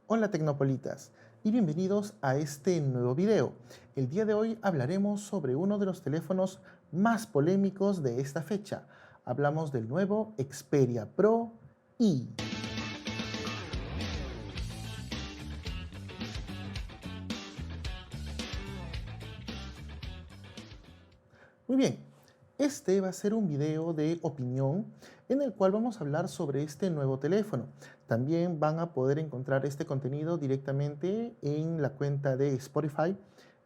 Hola Tecnopolitas y bienvenidos a este nuevo video. El día de hoy hablaremos sobre uno de los teléfonos más polémicos de esta fecha. Hablamos del nuevo Xperia Pro I. Muy bien, este va a ser un video de opinión en el cual vamos a hablar sobre este nuevo teléfono. También van a poder encontrar este contenido directamente en la cuenta de Spotify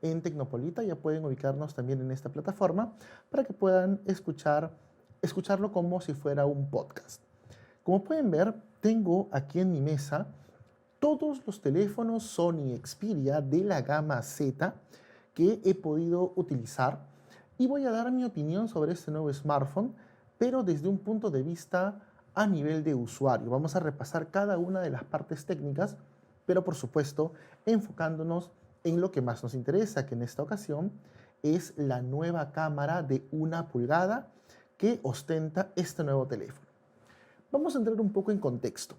en Tecnopolita. Ya pueden ubicarnos también en esta plataforma para que puedan escucharlo como si fuera un podcast. Como pueden ver, tengo aquí en mi mesa todos los teléfonos Sony Xperia de la gama Z que he podido utilizar y voy a dar mi opinión sobre este nuevo smartphone, pero desde un punto de vista a nivel de usuario. Vamos a repasar cada una de las partes técnicas, pero por supuesto enfocándonos en lo que más nos interesa, que en esta ocasión es la nueva cámara de 1 pulgada que ostenta este nuevo teléfono. Vamos a entrar un poco en contexto.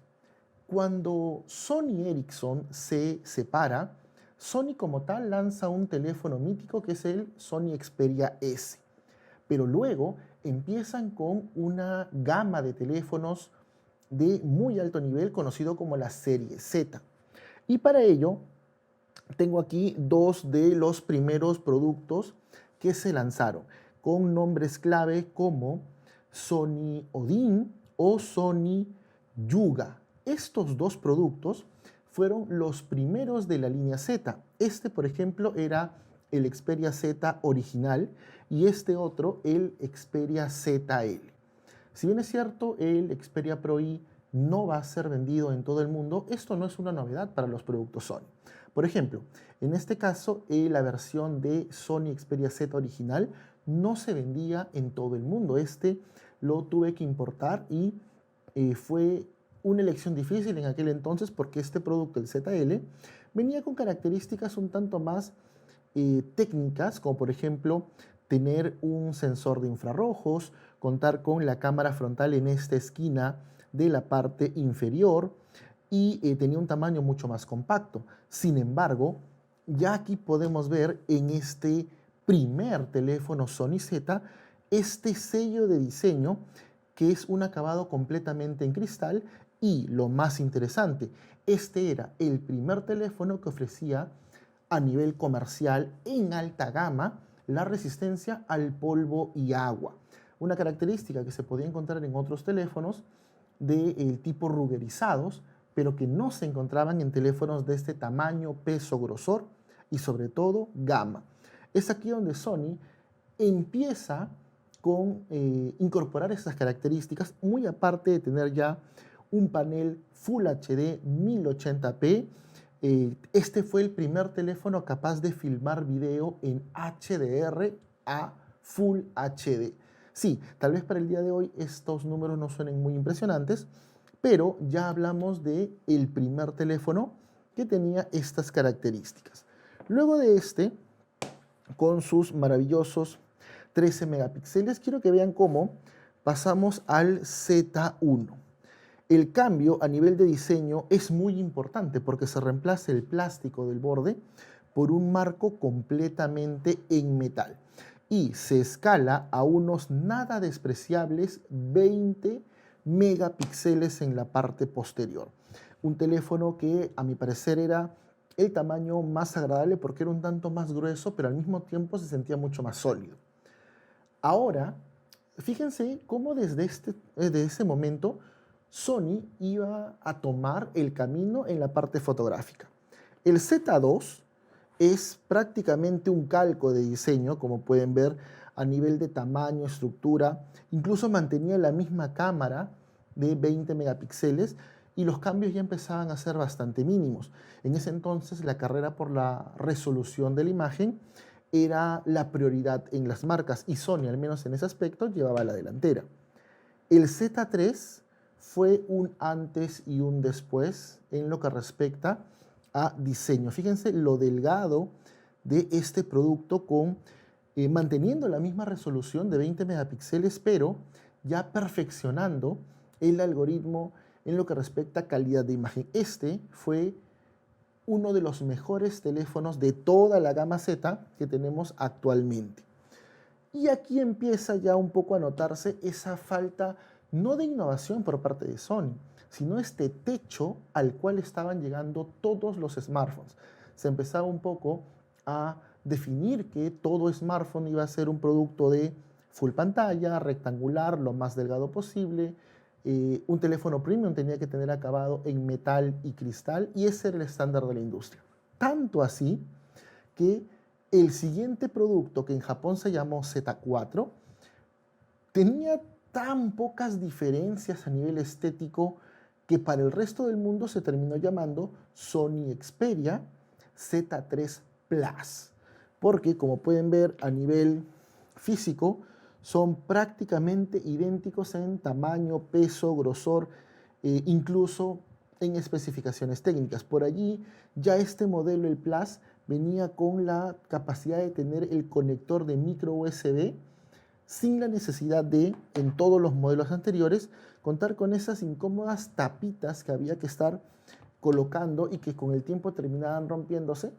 Cuando Sony Ericsson se separa, Sony como tal lanza un teléfono mítico que es el Sony Xperia S. Pero luego empiezan con una gama de teléfonos de muy alto nivel conocido como la serie Z. Y para ello tengo aquí dos de los primeros productos que se lanzaron con nombres clave como Sony Odin o Sony Yuga. Estos dos productos fueron los primeros de la línea Z. Este, por ejemplo, era el Xperia Z original y este otro, el Xperia ZL. Si bien es cierto, el Xperia Pro I no va a ser vendido en todo el mundo, esto no es una novedad para los productos Sony. Por ejemplo, en este caso, la versión de Sony Xperia Z original no se vendía en todo el mundo. Este lo tuve que importar y fue una elección difícil en aquel entonces porque este producto, el ZL, venía con características un tanto más técnicas, como por ejemplo tener un sensor de infrarrojos, contar con la cámara frontal en esta esquina de la parte inferior y tenía un tamaño mucho más compacto. Sin embargo, ya aquí podemos ver en este primer teléfono Sony Z este sello de diseño que es un acabado completamente en cristal y lo más interesante, este era el primer teléfono que ofrecía a nivel comercial en alta gama la resistencia al polvo y agua, una característica que se podía encontrar en otros teléfonos del tipo ruggerizados, pero que no se encontraban en teléfonos de este tamaño, peso, grosor y sobre todo gama. Es aquí donde Sony empieza con incorporar estas características, muy aparte de tener ya un panel Full HD 1080p. Este fue el primer teléfono capaz de filmar video en HDR a Full HD. Sí, tal vez para el día de hoy estos números no suenen muy impresionantes, pero ya hablamos de el primer teléfono que tenía estas características. Luego de este, con sus maravillosos 13 megapíxeles, quiero que vean cómo pasamos al Z1. El cambio a nivel de diseño es muy importante porque se reemplaza el plástico del borde por un marco completamente en metal y se escala a unos nada despreciables 20 megapíxeles en la parte posterior. Un teléfono que a mi parecer era el tamaño más agradable porque era un tanto más grueso, pero al mismo tiempo se sentía mucho más sólido. Ahora, fíjense cómo desde ese momento Sony iba a tomar el camino en la parte fotográfica. El Z2 es prácticamente un calco de diseño, como pueden ver, a nivel de tamaño, estructura, incluso mantenía la misma cámara de 20 megapíxeles y los cambios ya empezaban a ser bastante mínimos. En ese entonces la carrera por la resolución de la imagen era la prioridad en las marcas y Sony, al menos en ese aspecto, llevaba la delantera. El Z3 fue un antes y un después en lo que respecta a diseño. Fíjense lo delgado de este producto manteniendo la misma resolución de 20 megapíxeles, pero ya perfeccionando el algoritmo en lo que respecta a calidad de imagen. Este fue uno de los mejores teléfonos de toda la gama Z que tenemos actualmente. Y aquí empieza ya un poco a notarse esa falta no de innovación por parte de Sony, sino este techo al cual estaban llegando todos los smartphones. Se empezaba un poco a definir que todo smartphone iba a ser un producto de full pantalla, rectangular, lo más delgado posible. Un teléfono premium tenía que tener acabado en metal y cristal, y ese era el estándar de la industria. Tanto así que el siguiente producto, que en Japón se llamó Z4, tenía tan pocas diferencias a nivel estético que para el resto del mundo se terminó llamando Sony Xperia Z3 Plus, porque como pueden ver a nivel físico son prácticamente idénticos en tamaño, peso, grosor, incluso en especificaciones técnicas. Por allí ya este modelo, el Plus, venía con la capacidad de tener el conector de micro USB sin la necesidad de, en todos los modelos anteriores, contar con esas incómodas tapitas que había que estar colocando y que con el tiempo terminaban rompiéndose,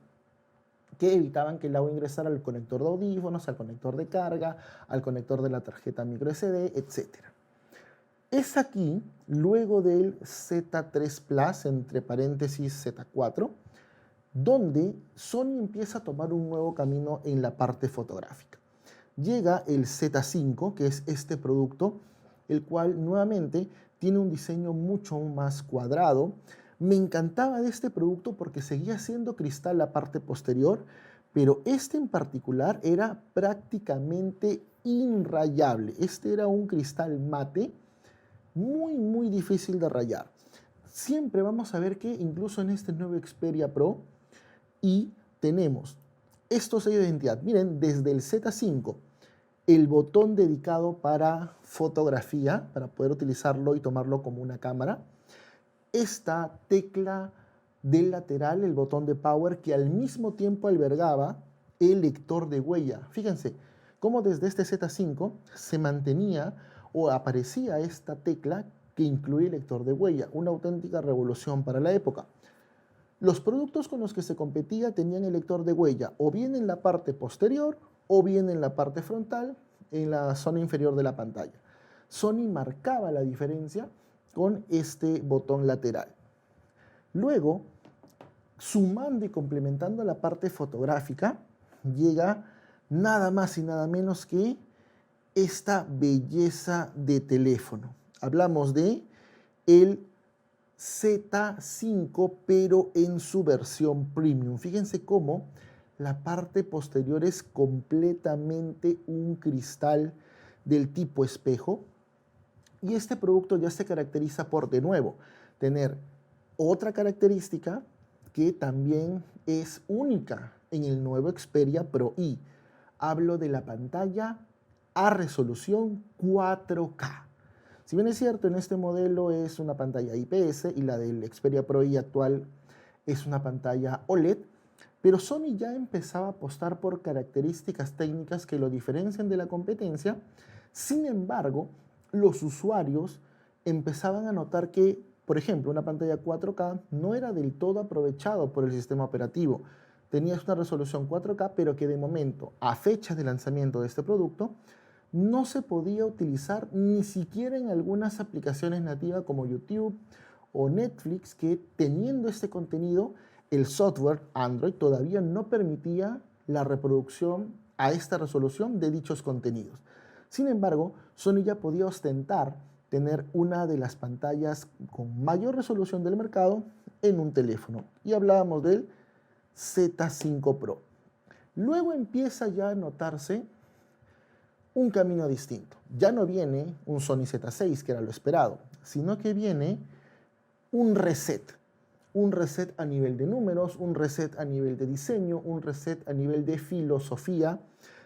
que evitaban que el agua ingresara al conector de audífonos, al conector de carga, al conector de la tarjeta micro SD, etc. Es aquí, luego del Z3 Plus, entre paréntesis Z4, donde Sony empieza a tomar un nuevo camino en la parte fotográfica. Llega el Z5, que es este producto, el cual nuevamente tiene un diseño mucho más cuadrado. Me encantaba de este producto porque seguía siendo cristal la parte posterior, pero este en particular era prácticamente inrayable. Este era un cristal mate muy difícil de rayar. Siempre vamos a ver que incluso en este nuevo Xperia Pro y tenemos estos sellos de identidad. Miren, desde el Z5, el botón dedicado para fotografía, para poder utilizarlo y tomarlo como una cámara. Esta tecla del lateral, el botón de power, que al mismo tiempo albergaba el lector de huella. Fíjense cómo desde este Z5 se mantenía o aparecía esta tecla que incluye el lector de huella. Una auténtica revolución para la época. Los productos con los que se competía tenían el lector de huella o bien en la parte posterior o bien en la parte frontal, en la zona inferior de la pantalla. Sony marcaba la diferencia con este botón lateral. Luego, sumando y complementando la parte fotográfica, llega nada más y nada menos que esta belleza de teléfono. Hablamos de el Z5, pero en su versión premium. Fíjense cómo la parte posterior es completamente un cristal del tipo espejo. Y este producto ya se caracteriza por, de nuevo, tener otra característica que también es única en el nuevo Xperia Pro I. Hablo de la pantalla a resolución 4K. Si bien es cierto, en este modelo es una pantalla IPS y la del Xperia Pro I actual es una pantalla OLED, pero Sony ya empezaba a apostar por características técnicas que lo diferencian de la competencia. Sin embargo, los usuarios empezaban a notar que, por ejemplo, una pantalla 4K no era del todo aprovechado por el sistema operativo. Tenías una resolución 4K, pero que de momento, a fecha de lanzamiento de este producto, no se podía utilizar ni siquiera en algunas aplicaciones nativas como YouTube o Netflix, que teniendo este contenido, el software Android todavía no permitía la reproducción a esta resolución de dichos contenidos. Sin embargo, Sony ya podía ostentar tener una de las pantallas con mayor resolución del mercado en un teléfono. Y hablábamos del Z5 Pro. Luego empieza ya a notarse un camino distinto. Ya no viene un Sony Z6, que era lo esperado, sino que viene un reset. Un reset a nivel de números, un reset a nivel de diseño, un reset a nivel de filosofía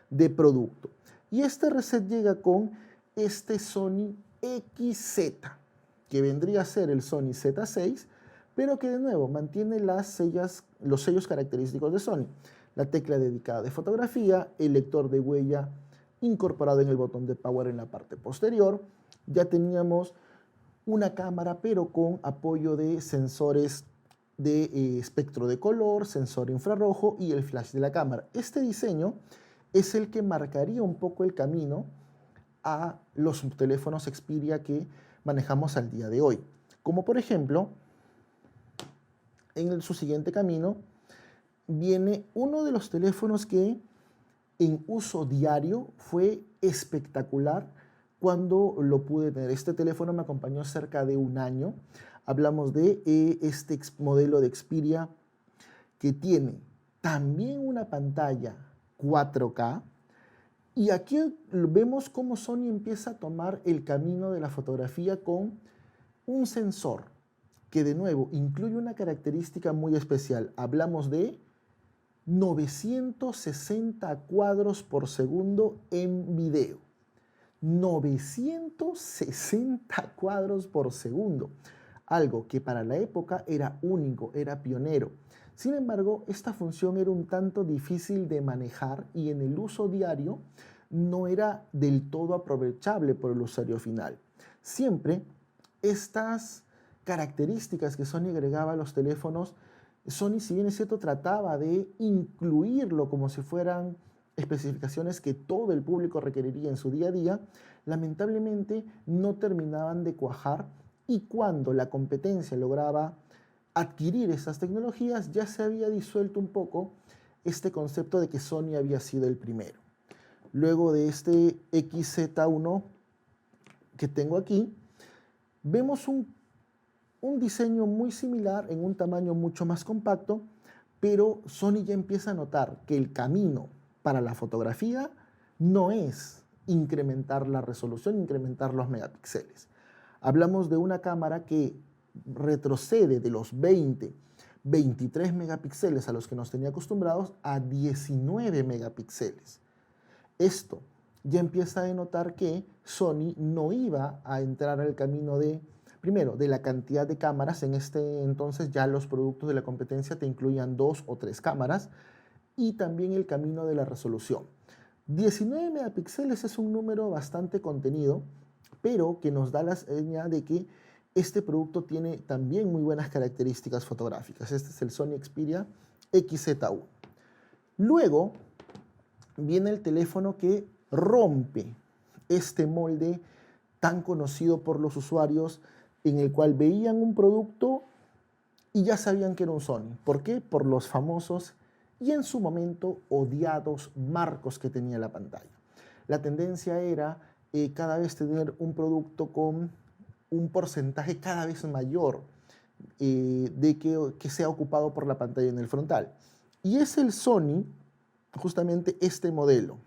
de producto. Y este reset llega con este Sony XZ, que vendría a ser el Sony Z6, pero que de nuevo mantiene los sellos característicos de Sony. La tecla dedicada de fotografía, el lector de huella incorporado en el botón de power en la parte posterior. Ya teníamos una cámara, pero con apoyo de sensores de espectro de color, sensor infrarrojo y el flash de la cámara. Este diseño es el que marcaría un poco el camino a los teléfonos Xperia que manejamos al día de hoy. Como por ejemplo, en su siguiente camino viene uno de los teléfonos que en uso diario fue espectacular cuando lo pude tener. Este teléfono me acompañó cerca de un año. Hablamos de este modelo de Xperia que tiene también una pantalla 4K. Y aquí vemos cómo Sony empieza a tomar el camino de la fotografía con un sensor que de nuevo incluye una característica muy especial. Hablamos de 960 cuadros por segundo en video. 960 cuadros por segundo. Algo que para la época era único, era pionero. Sin embargo, esta función era un tanto difícil de manejar y en el uso diario no era del todo aprovechable por el usuario final. Siempre estas características que Sony agregaba a los teléfonos, Sony, si bien es cierto, trataba de incluirlo como si fueran especificaciones que todo el público requeriría en su día a día, lamentablemente no terminaban de cuajar y cuando la competencia lograba adquirir esas tecnologías ya se había disuelto un poco este concepto de que Sony había sido el primero. Luego de este XZ1 que tengo aquí, vemos un diseño muy similar en un tamaño mucho más compacto, pero Sony ya empieza a notar que el camino para la fotografía no es incrementar la resolución, incrementar los megapíxeles. Hablamos de una cámara que retrocede de los 23 megapíxeles a los que nos tenía acostumbrados a 19 megapíxeles. Esto ya empieza a denotar que Sony no iba a entrar al camino de, primero, de la cantidad de cámaras. En este entonces ya los productos de la competencia te incluían 2 o 3 cámaras y también el camino de la resolución. 19 megapíxeles es un número bastante contenido, pero que nos da la señal de que este producto tiene también muy buenas características fotográficas. Este es el Sony Xperia XZ1. Luego viene el teléfono que rompe este molde tan conocido por los usuarios en el cual veían un producto y ya sabían que era un Sony. ¿Por qué? Por los famosos y en su momento odiados marcos que tenía la pantalla. La tendencia era cada vez tener un producto con un porcentaje cada vez mayor de que sea ocupado por la pantalla en el frontal. Y es el Sony, justamente este modelo,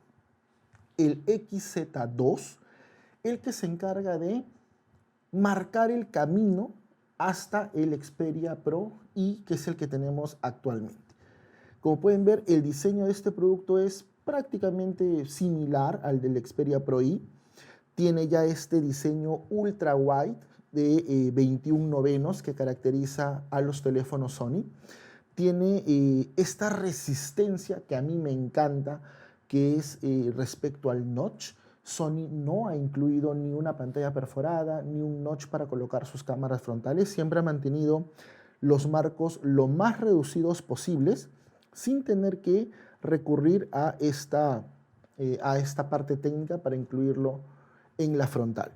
el XZ2, el que se encarga de marcar el camino hasta el Xperia Pro y que es el que tenemos actualmente. Como pueden ver, el diseño de este producto es prácticamente similar al del Xperia Pro I. Tiene ya este diseño ultra wide de 21 novenos que caracteriza a los teléfonos Sony. Tiene esta resistencia que a mí me encanta, que es respecto al notch. Sony no ha incluido ni una pantalla perforada, ni un notch para colocar sus cámaras frontales. Siempre ha mantenido los marcos lo más reducidos posibles, sin tener que recurrir a esta parte técnica para incluirlo en la frontal.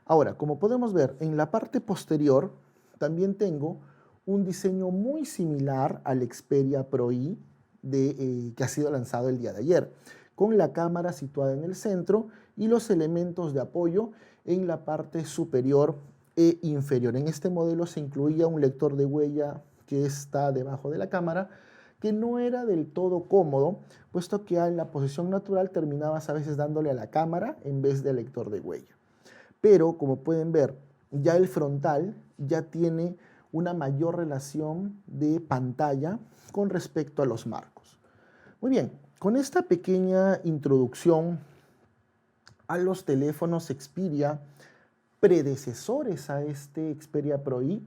Ahora, como podemos ver, en la parte posterior también tengo un diseño muy similar al Xperia Pro I que ha sido lanzado el día de ayer, con la cámara situada en el centro y los elementos de apoyo en la parte superior e inferior. En este modelo se incluía un lector de huella que está debajo de la cámara, que no era del todo cómodo, puesto que en la posición natural terminabas a veces dándole a la cámara en vez del lector de huella. Pero como pueden ver, ya el frontal ya tiene una mayor relación de pantalla con respecto a los marcos. Muy bien, con esta pequeña introducción a los teléfonos Xperia predecesores a este Xperia Pro I,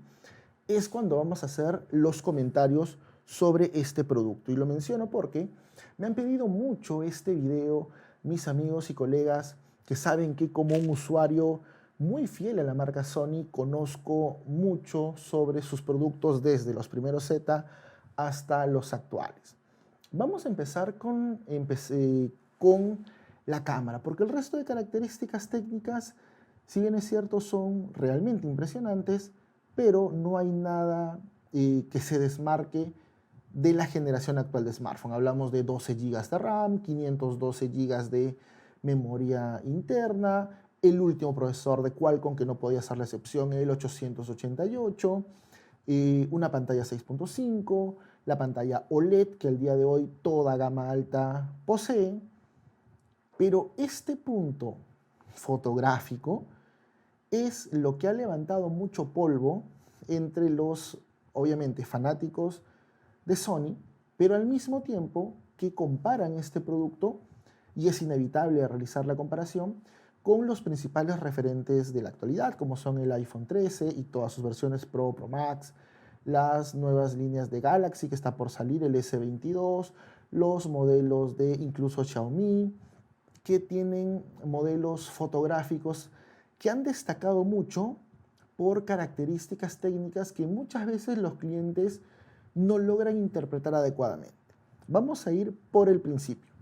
es cuando vamos a hacer los comentarios sobre este producto. Y lo menciono porque me han pedido mucho este video mis amigos y colegas que saben que como un usuario muy fiel a la marca Sony, conozco mucho sobre sus productos desde los primeros Z hasta los actuales. Vamos a empezar con la cámara, porque el resto de características técnicas, si bien es cierto, son realmente impresionantes, pero no hay nada que se desmarque de la generación actual de smartphone. Hablamos de 12 GB de RAM, 512 GB de memoria interna, el último procesador de Qualcomm que no podía ser la excepción, el 888, una pantalla 6.5, la pantalla OLED que al día de hoy toda gama alta posee, pero este punto fotográfico es lo que ha levantado mucho polvo entre los, obviamente, fanáticos de Sony, pero al mismo tiempo que comparan este producto, y es inevitable realizar la comparación, con los principales referentes de la actualidad, como son el iPhone 13 y todas sus versiones Pro, Pro Max, las nuevas líneas de Galaxy que está por salir, el S22, los modelos de incluso Xiaomi, que tienen modelos fotográficos que han destacado mucho por características técnicas que muchas veces los clientes no logran interpretar adecuadamente. Vamos a ir por el principio.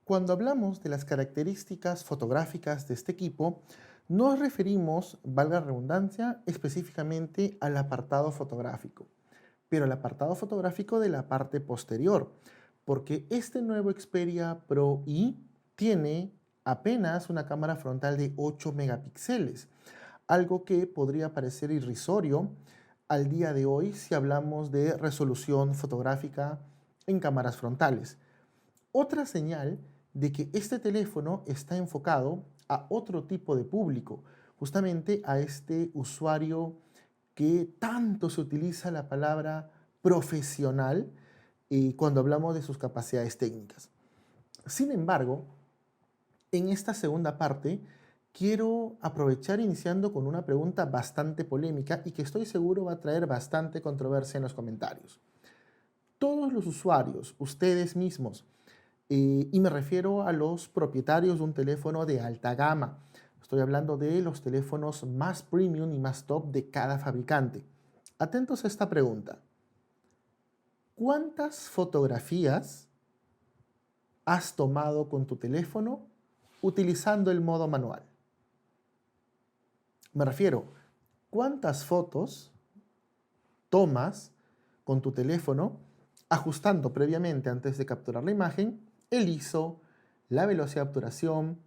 Cuando hablamos de las características fotográficas de este equipo, nos referimos, valga la redundancia, específicamente al apartado fotográfico, pero al apartado fotográfico de la parte posterior, porque este nuevo Xperia Pro I tiene apenas una cámara frontal de 8 megapíxeles, algo que podría parecer irrisorio al día de hoy si hablamos de resolución fotográfica en cámaras frontales. Otra señal de que este teléfono está enfocado a otro tipo de público, justamente a este usuario que tanto se utiliza la palabra profesional cuando hablamos de sus capacidades técnicas. Sin embargo, en esta segunda parte, quiero aprovechar iniciando con una pregunta bastante polémica y que estoy seguro va a traer bastante controversia en los comentarios. Todos los usuarios, ustedes mismos, y me refiero a los propietarios de un teléfono de alta gama, estoy hablando de los teléfonos más premium y más top de cada fabricante. Atentos a esta pregunta. ¿Cuántas fotografías has tomado con tu teléfono utilizando el modo manual? Me refiero, ¿cuántas fotos tomas con tu teléfono ajustando previamente antes de capturar la imagen el ISO, la velocidad de obturación,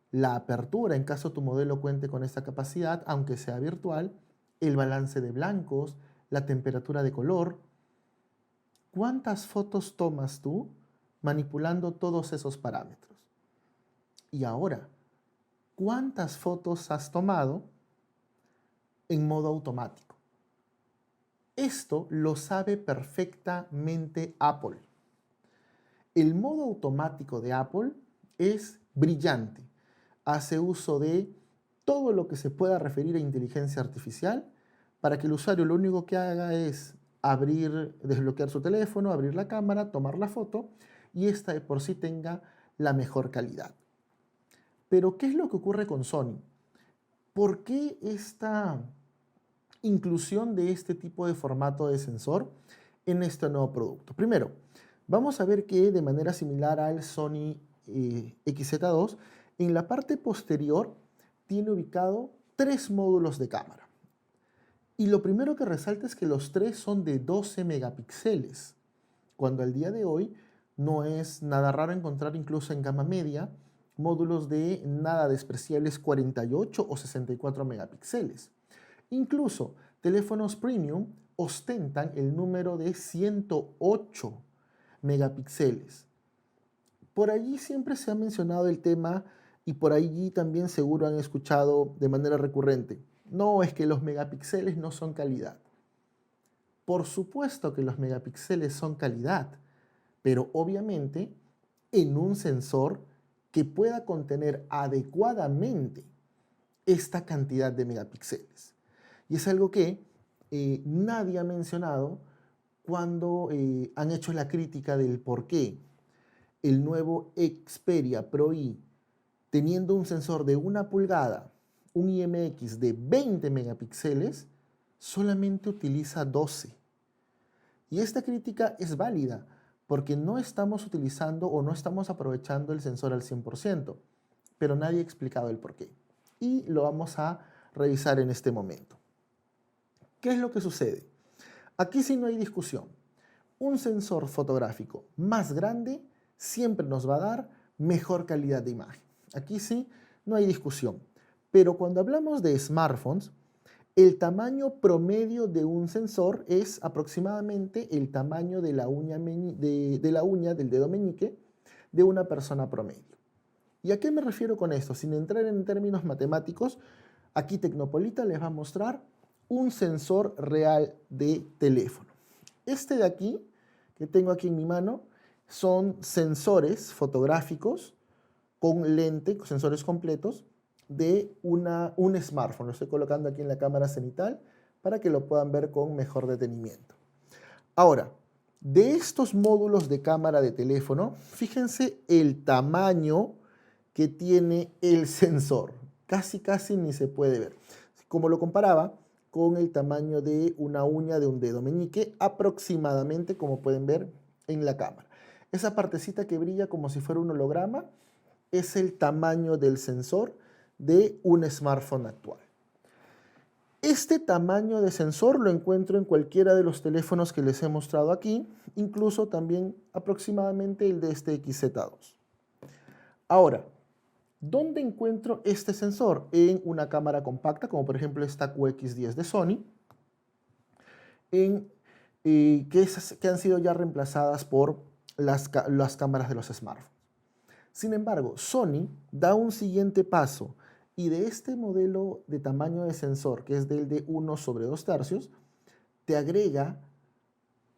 la apertura en caso tu modelo cuente con esta capacidad, aunque sea virtual, el balance de blancos, la temperatura de color? ¿Cuántas fotos tomas tú manipulando todos esos parámetros? Y ahora, ¿cuántas fotos has tomado en modo automático? Esto lo sabe perfectamente Apple. El modo automático de Apple es brillante. Hace uso de todo lo que se pueda referir a inteligencia artificial para que el usuario lo único que haga es desbloquear su teléfono, abrir la cámara, tomar la foto y esta de por sí tenga la mejor calidad. Pero, ¿qué es lo que ocurre con Sony? ¿Por qué esta inclusión de este tipo de formato de sensor en este nuevo producto? Primero, vamos a ver que de manera similar al Sony XZ2, en la parte posterior tiene ubicado 3 módulos de cámara. Y lo primero que resalta es que los 3 son de 12 megapíxeles, cuando al día de hoy no es nada raro encontrar incluso en gama media módulos de nada despreciables 48 o 64 megapíxeles. Incluso teléfonos premium ostentan el número de 108 megapíxeles. Por allí siempre se ha mencionado el tema y por allí también seguro han escuchado de manera recurrente. No, es que los megapíxeles no son calidad. Por supuesto que los megapíxeles son calidad, pero obviamente en un sensor que pueda contener adecuadamente esta cantidad de megapíxeles. Y es algo que nadie ha mencionado cuando han hecho la crítica del por qué el nuevo Xperia Pro I, teniendo un sensor de 1 pulgada, un IMX de 20 megapíxeles, solamente utiliza 12. Y esta crítica es válida porque no estamos utilizando o no estamos aprovechando el sensor al 100%, pero nadie ha explicado el por qué. Y lo vamos a revisar en este momento. ¿Qué es lo que sucede? Aquí sí no hay discusión. Un sensor fotográfico más grande siempre nos va a dar mejor calidad de imagen. Aquí sí no hay discusión. Pero cuando hablamos de smartphones, el tamaño promedio de un sensor es aproximadamente el tamaño de la uña, del dedo meñique de una persona promedio. ¿Y a qué me refiero con esto? Sin entrar en términos matemáticos, aquí Tecnopolita les va a mostrar un sensor real de teléfono. Este de aquí, que tengo aquí en mi mano, son sensores fotográficos con lente, sensores completos, de un smartphone. Lo estoy colocando aquí en la cámara cenital para que lo puedan ver con mejor detenimiento. Ahora, de estos módulos de cámara de teléfono, fíjense el tamaño que tiene el sensor. Casi ni se puede ver. Como lo comparaba con el tamaño de una uña de un dedo meñique, aproximadamente como pueden ver en la cámara. Esa partecita que brilla como si fuera un holograma es el tamaño del sensor de un smartphone actual. Este tamaño de sensor lo encuentro en cualquiera de los teléfonos que les he mostrado aquí, incluso también aproximadamente el de este XZ2. Ahora, ¿dónde encuentro este sensor? En una cámara compacta, como por ejemplo esta QX10 de Sony, que han sido ya reemplazadas por las cámaras de los smartphones. Sin embargo, Sony da un siguiente paso y de este modelo de tamaño de sensor, que es del de 1/2 te agrega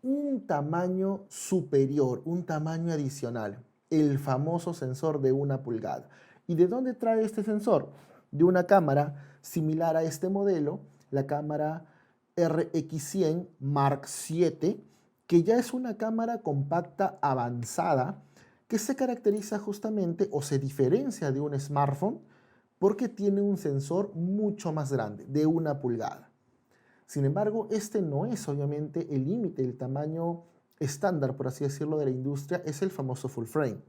un tamaño superior, un tamaño adicional, el famoso sensor de 1 pulgada. ¿Y de dónde trae este sensor? De una cámara similar a este modelo, la cámara RX100 Mark VII, que ya es una cámara compacta avanzada que se caracteriza justamente o se diferencia de un smartphone porque tiene un sensor mucho más grande, de 1 pulgada. Sin embargo, este no es obviamente el límite, el tamaño estándar, por así decirlo, de la industria, es el famoso full frame.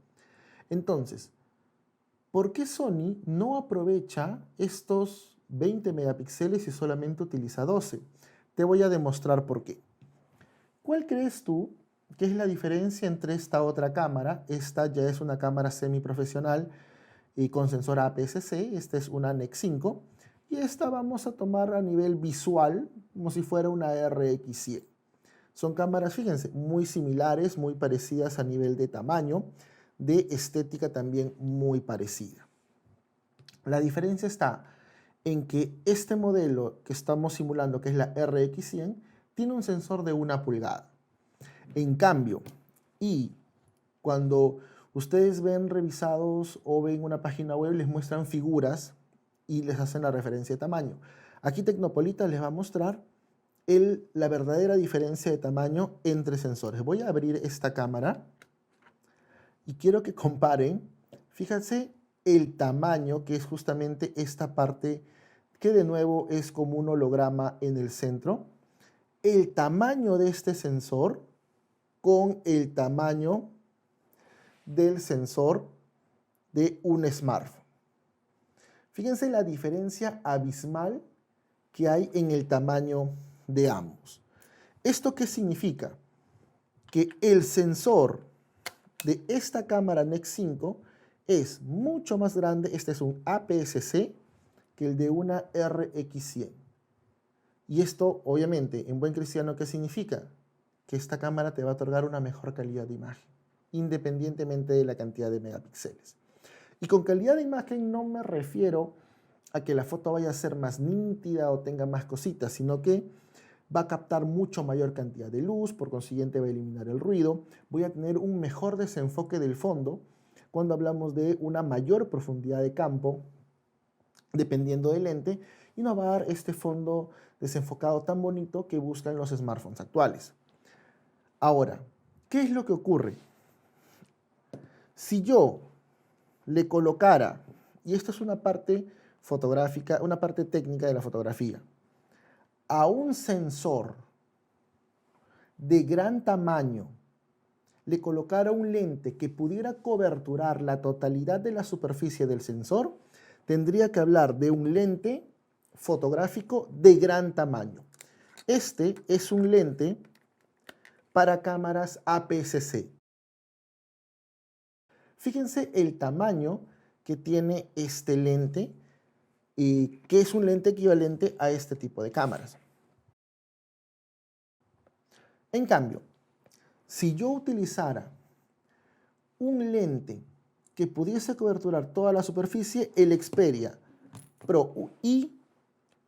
Entonces, ¿por qué Sony no aprovecha estos 20 megapíxeles y solamente utiliza 12? Te voy a demostrar por qué. ¿Cuál crees tú que es la diferencia entre esta otra cámara? Esta ya es una cámara semiprofesional y con sensor APS-C, esta es una NEX 5, y esta vamos a tomar a nivel visual como si fuera una RX100. Son cámaras, fíjense, muy similares, muy parecidas a nivel de tamaño, de estética también muy parecida. La diferencia está en que este modelo que estamos simulando, que es la RX100, tiene un sensor de 1 pulgada. En cambio, y cuando ustedes ven revisados o ven una página web, les muestran figuras y les hacen la referencia de tamaño. Aquí Tecnopolita les va a mostrar la verdadera diferencia de tamaño entre sensores. Voy a abrir esta cámara y quiero que comparen, fíjense el tamaño que es justamente esta parte que de nuevo es como un holograma en el centro, el tamaño de este sensor con el tamaño del sensor de un smartphone. Fíjense la diferencia abismal que hay en el tamaño de ambos. ¿Esto qué significa? Que el sensor de esta cámara NEX 5 es mucho más grande, este es un APS-C, que el de una RX100. Y esto, obviamente, en buen cristiano, ¿qué significa? Que esta cámara te va a otorgar una mejor calidad de imagen, independientemente de la cantidad de megapíxeles. Y con calidad de imagen no me refiero a que la foto vaya a ser más nítida o tenga más cositas, sino que va a captar mucho mayor cantidad de luz, por consiguiente va a eliminar el ruido, voy a tener un mejor desenfoque del fondo cuando hablamos de una mayor profundidad de campo, dependiendo del lente, y nos va a dar este fondo desenfocado tan bonito que buscan los smartphones actuales. Ahora, ¿qué es lo que ocurre? Si yo le colocara, y esto es una parte fotográfica, una parte técnica de la fotografía. A un sensor de gran tamaño le colocara un lente que pudiera coberturar la totalidad de la superficie del sensor, tendría que hablar de un lente fotográfico de gran tamaño. Este es un lente para cámaras APS-C. Fíjense el tamaño que tiene este lente y que es un lente equivalente a este tipo de cámaras. En cambio, si yo utilizara un lente que pudiese coberturar toda la superficie, el Xperia Pro I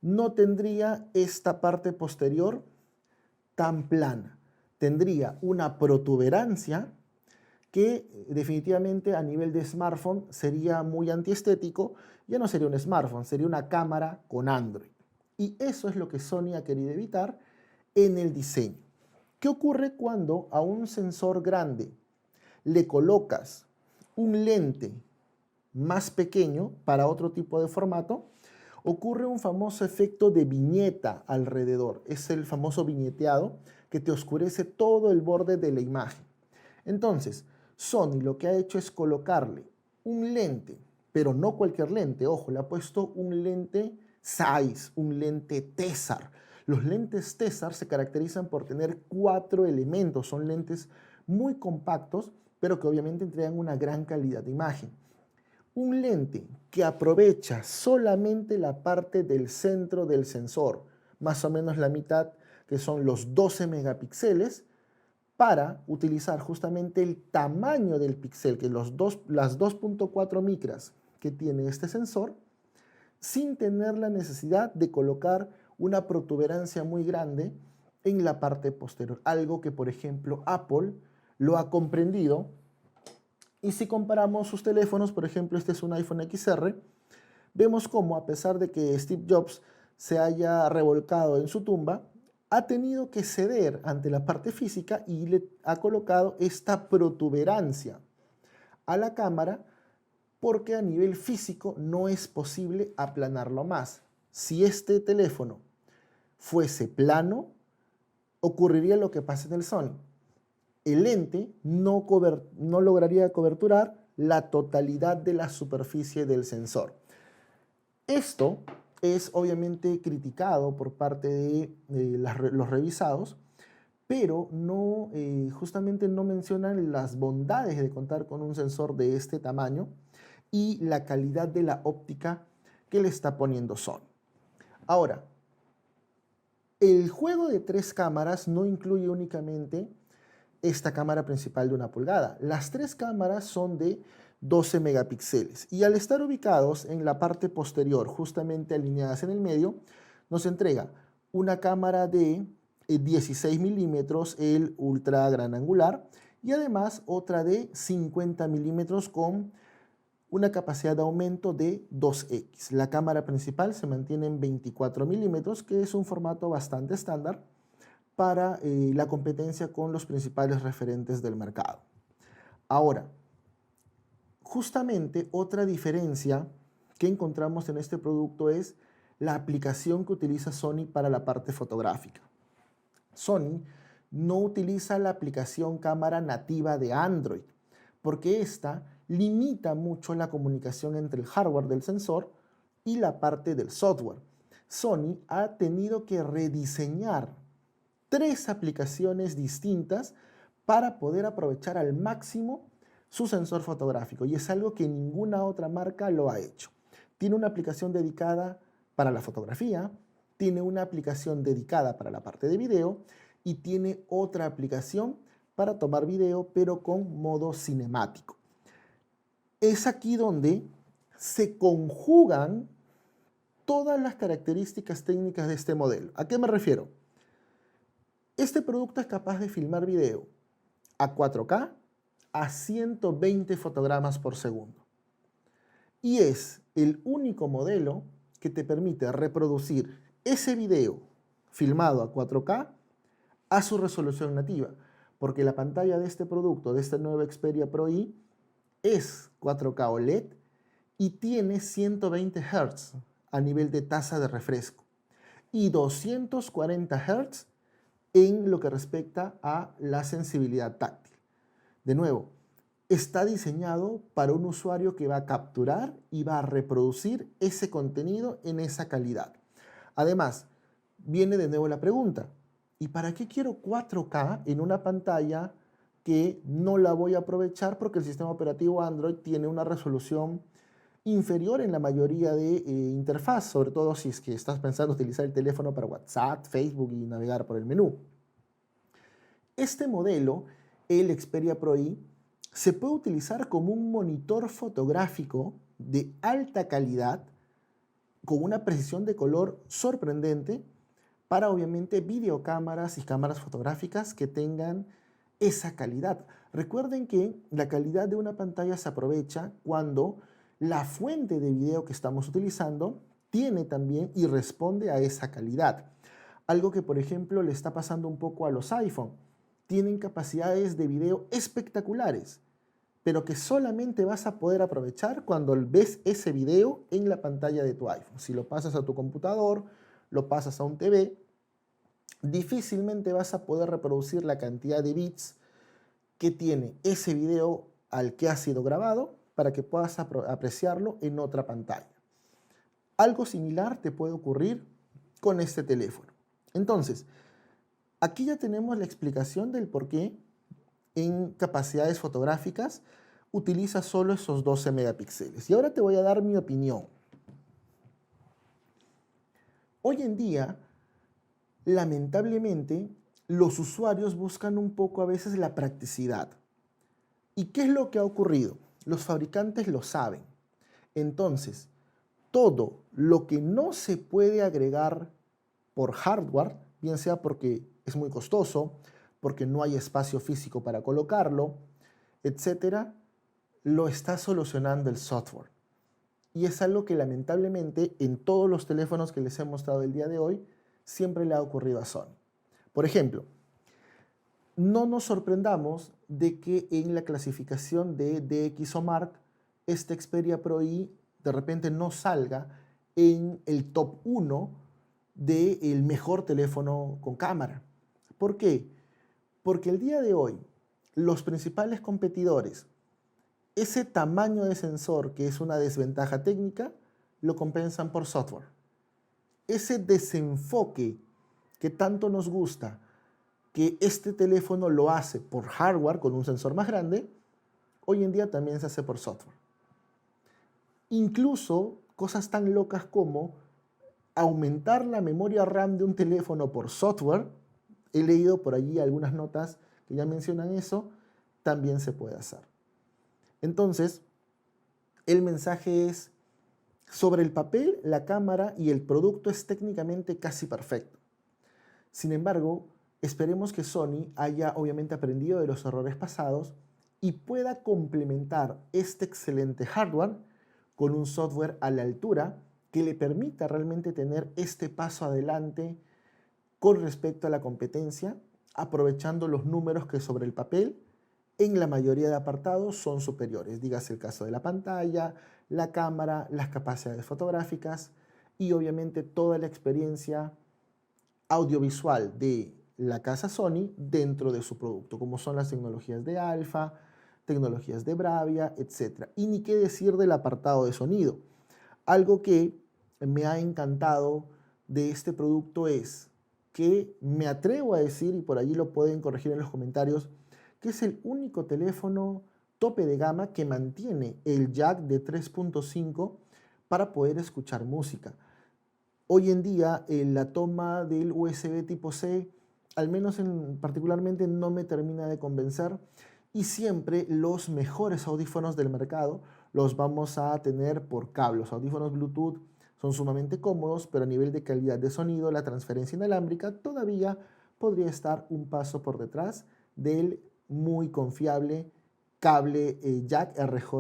no tendría esta parte posterior tan plana. Tendría una protuberancia que definitivamente a nivel de smartphone sería muy antiestético. Ya no sería un smartphone, sería una cámara con Android. Y eso es lo que Sony ha querido evitar en el diseño. ¿Qué ocurre cuando a un sensor grande le colocas un lente más pequeño para otro tipo de formato? Ocurre un famoso efecto de viñeta alrededor. Es el famoso viñeteado que te oscurece todo el borde de la imagen. Entonces, Sony lo que ha hecho es colocarle un lente, pero no cualquier lente, ojo, le ha puesto un lente Zeiss, un lente Tessar. Los lentes Tessar se caracterizan por tener 4 elementos, son lentes muy compactos, pero que obviamente entregan una gran calidad de imagen. Un lente que aprovecha solamente la parte del centro del sensor, más o menos la mitad, que son los 12 megapíxeles, para utilizar justamente el tamaño del píxel, que las 2.4 micras que tiene este sensor, sin tener la necesidad de colocar una protuberancia muy grande en la parte posterior. Algo que, por ejemplo, Apple lo ha comprendido. Y si comparamos sus teléfonos, por ejemplo, este es un iPhone XR, vemos cómo, a pesar de que Steve Jobs se haya revolcado en su tumba, ha tenido que ceder ante la parte física y le ha colocado esta protuberancia a la cámara porque a nivel físico no es posible aplanarlo más. Si este teléfono fuese plano, ocurriría lo que pasa en el Sony. El lente no lograría coberturar la totalidad de la superficie del sensor. Esto es obviamente criticado por parte de los revisados, pero justamente no mencionan las bondades de contar con un sensor de este tamaño y la calidad de la óptica que le está poniendo Sony. Ahora, el juego de 3 cámaras no incluye únicamente esta cámara principal de 1 pulgada. Las 3 cámaras son de 12 megapíxeles y al estar ubicados en la parte posterior, justamente alineadas en el medio, nos entrega una cámara de 16 milímetros, el ultra gran angular, y además otra de 50 milímetros con una capacidad de aumento de 2x. La cámara principal se mantiene en 24 milímetros, que es un formato bastante estándar para la competencia con los principales referentes del mercado. Ahora, justamente otra diferencia que encontramos en este producto es la aplicación que utiliza Sony para la parte fotográfica. Sony no utiliza la aplicación cámara nativa de Android, porque esta limita mucho la comunicación entre el hardware del sensor y la parte del software. Sony ha tenido que rediseñar 3 aplicaciones distintas para poder aprovechar al máximo su sensor fotográfico, y es algo que ninguna otra marca lo ha hecho. Tiene una aplicación dedicada para la fotografía, tiene una aplicación dedicada para la parte de video y tiene otra aplicación para tomar video pero con modo cinemático. Es aquí donde se conjugan todas las características técnicas de este modelo. ¿A qué me refiero? Este producto es capaz de filmar video a 4K a 120 fotogramas por segundo. Y es el único modelo que te permite reproducir ese video filmado a 4K a su resolución nativa, porque la pantalla de este producto, de este nuevo Xperia Pro I, es 4K OLED y tiene 120 Hz a nivel de tasa de refresco y 240 Hz en lo que respecta a la sensibilidad táctil. De nuevo, está diseñado para un usuario que va a capturar y va a reproducir ese contenido en esa calidad. Además, viene de nuevo la pregunta, ¿y para qué quiero 4K en una pantalla que no la voy a aprovechar porque el sistema operativo Android tiene una resolución inferior en la mayoría de interfaz, sobre todo si es que estás pensando utilizar el teléfono para WhatsApp, Facebook y navegar por el menú? Este modelo, el Xperia Pro I, se puede utilizar como un monitor fotográfico de alta calidad con una precisión de color sorprendente para obviamente videocámaras y cámaras fotográficas que tengan esa calidad. Recuerden que la calidad de una pantalla se aprovecha cuando la fuente de video que estamos utilizando tiene también y responde a esa calidad. Algo que, por ejemplo, le está pasando un poco a los iPhone. Tienen capacidades de video espectaculares, pero que solamente vas a poder aprovechar cuando ves ese video en la pantalla de tu iPhone. Si lo pasas a tu computador, lo pasas a un TV, difícilmente vas a poder reproducir la cantidad de bits que tiene ese video al que ha sido grabado para que puedas apreciarlo en otra pantalla. Algo similar te puede ocurrir con este teléfono. Entonces, aquí ya tenemos la explicación del por qué en capacidades fotográficas utiliza solo esos 12 megapíxeles. Y ahora te voy a dar mi opinión. Hoy en día, lamentablemente, los usuarios buscan un poco a veces la practicidad. ¿Y qué es lo que ha ocurrido? Los fabricantes lo saben. Entonces, todo lo que no se puede agregar por hardware, bien sea porque es muy costoso, porque no hay espacio físico para colocarlo, etcétera, lo está solucionando el software. Y es algo que lamentablemente en todos los teléfonos que les he mostrado el día de hoy siempre le ha ocurrido a Sony. Por ejemplo, no nos sorprendamos de que en la clasificación de DxOMark este Xperia Pro I de repente no salga en el top 1 del mejor teléfono con cámara. ¿Por qué? Porque el día de hoy los principales competidores, ese tamaño de sensor que es una desventaja técnica, lo compensan por software. Ese desenfoque que tanto nos gusta, que este teléfono lo hace por hardware con un sensor más grande, hoy en día también se hace por software. Incluso cosas tan locas como aumentar la memoria RAM de un teléfono por software, he leído por allí algunas notas que ya mencionan eso, también se puede hacer. Entonces, el mensaje es, sobre el papel, la cámara y el producto es técnicamente casi perfecto. Sin embargo, esperemos que Sony haya obviamente aprendido de los errores pasados y pueda complementar este excelente hardware con un software a la altura que le permita realmente tener este paso adelante con respecto a la competencia, aprovechando los números que sobre el papel en la mayoría de apartados son superiores. Dígase el caso de la pantalla, la cámara, las capacidades fotográficas y obviamente toda la experiencia audiovisual de la casa Sony dentro de su producto, como son las tecnologías de Alpha, tecnologías de Bravia, etc. Y ni qué decir del apartado de sonido. Algo que me ha encantado de este producto es que me atrevo a decir, y por allí lo pueden corregir en los comentarios, que es el único teléfono tope de gama que mantiene el jack de 3.5 para poder escuchar música. Hoy en día la toma del USB tipo C, al menos particularmente, no me termina de convencer y siempre los mejores audífonos del mercado los vamos a tener por cable. Los audífonos Bluetooth son sumamente cómodos, pero a nivel de calidad de sonido, la transferencia inalámbrica todavía podría estar un paso por detrás del muy confiable cable jack RJ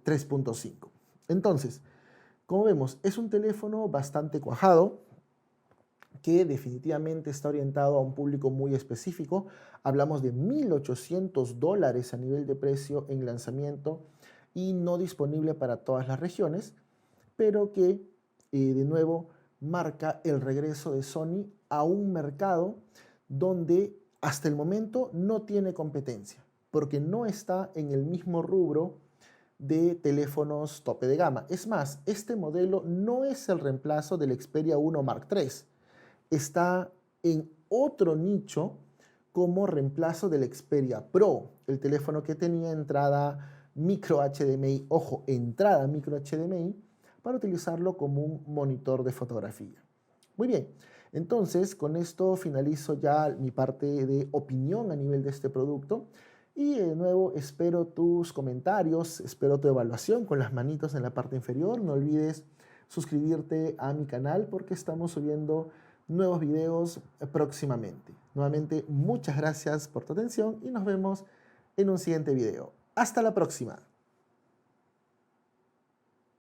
3.5. Entonces, como vemos, es un teléfono bastante cuajado que definitivamente está orientado a un público muy específico. Hablamos de $1.800 a nivel de precio en lanzamiento y no disponible para todas las regiones, pero que de nuevo marca el regreso de Sony a un mercado donde hasta el momento no tiene competencia, porque no está en el mismo rubro de teléfonos tope de gama. Es más, este modelo no es el reemplazo del Xperia 1 Mark III. Está en otro nicho como reemplazo del Xperia Pro, el teléfono que tenía entrada micro HDMI, ojo, entrada micro HDMI, para utilizarlo como un monitor de fotografía. Muy bien, entonces con esto finalizo ya mi parte de opinión a nivel de este producto y de nuevo espero tus comentarios, espero tu evaluación con las manitos en la parte inferior. No olvides suscribirte a mi canal porque estamos subiendo nuevos videos próximamente. Nuevamente, muchas gracias por tu atención y nos vemos en un siguiente video. Hasta la próxima.